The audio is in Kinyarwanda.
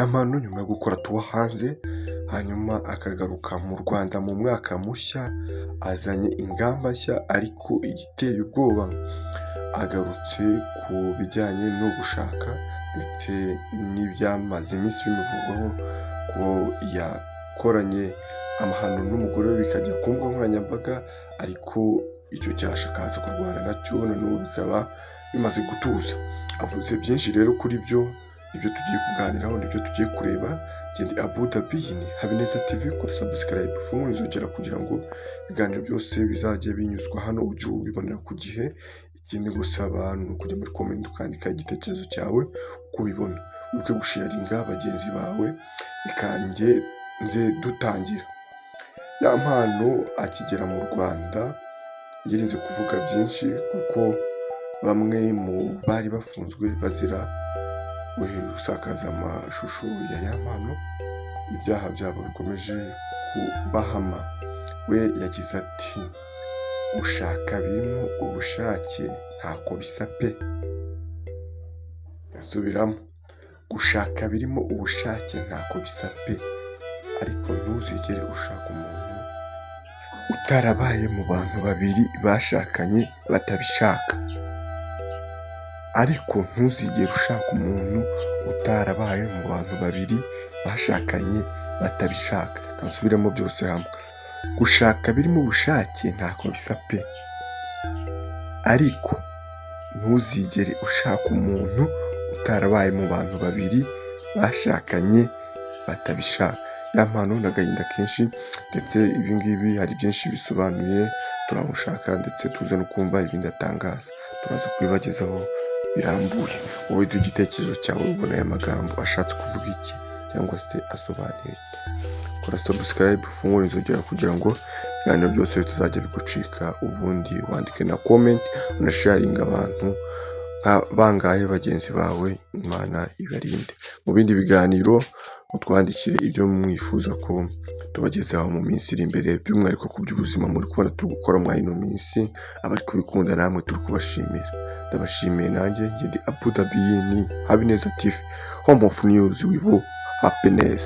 mpano nyuma yo gukora tuwa hanze hanyuma akagaruka mu Rwanda mu mwaka mushya azanye ingamba nshya, ariko igiteye ubwoba agarutse ku bijyanye no gushaka ndetse n'ibyamaze iminsi bimuvugwaho ko yakoranye amahano n'umugore we bikajya ku mbuga nkoranyambaga, ariko icyo cyasha akaza kurwana nacyo n'ubu bikaba bimaze gutuza. Avuze byinshi rero kuri byo, ibyo tugiye kuganiraho nibyo tugiye kureba. Gendi Abu Dhabi ni Habineza TV, kora subscribe fungura inzogera kugira ngo ibiganiro byose bizajye binyuzwa hano ujye ubibonera ku gihe. Ikindi gusaba ni ukujya muri comment ukandika igitekerezo cyawe uko ubibona, wibuke gusharinga bagenzi bawe ikanjye nze dutangira. Ya mpano akigera mu Rwanda yirinze kuvuga byinshi kuko bamwe mu bari bafunzwe bazira gusakaza amashusho ya ya mpano, ibyaha byabo bikomeje kubahama. We yagize ati gushaka birimo ubushake ntako bisa pe. Ndasubiramo, gushaka birimo ubushake ntako bisa pe, ariko ntuzigere ushaka umuntu utarabaye mu bantu babiri bashakanye batabishaka. Ariko ntuzigere ushaka umuntu utarabaye mu bantu babiri bashakanye batabishaka. Kansubiremo byose hamwe, gushaka birimo ubushake ntako bisa pe, ariko ntuzigere ushaka umuntu utarabaye mu bantu babiri bashakanye batabishaka. Ya mpano n'agahinda kenshi, ndetse ibi ngibi hari byinshi bisobanuye. Turamushaka ndetse tuze no kumva ibindi atangaza, turaza kubibagezaho birambuye. Wowe duha igitekerezo cyawe, ubona aya magambo ashatse kuvuga iki cyangwa se asobanuye iki? Kora subscribe fungura inzogera kugira ngo ibiganiro byose bitazajya bigucika, ubundi wandike na comment unasharinga abantu bangaye bagenzi bawe. Imana ibarinde. Mu bindi biganiro mutwandikire ibyo mwifuza ko tubagezaho mu minsi iri imbere, by'umwihariko ku by'ubuzima muri kubona turi gukora muri ino minsi. Abari kubikunda namwe turi kubashimira, ndabashimiye. Nanjye Gendi Abu Dhabi ni Habineza TV, home of news with happiness.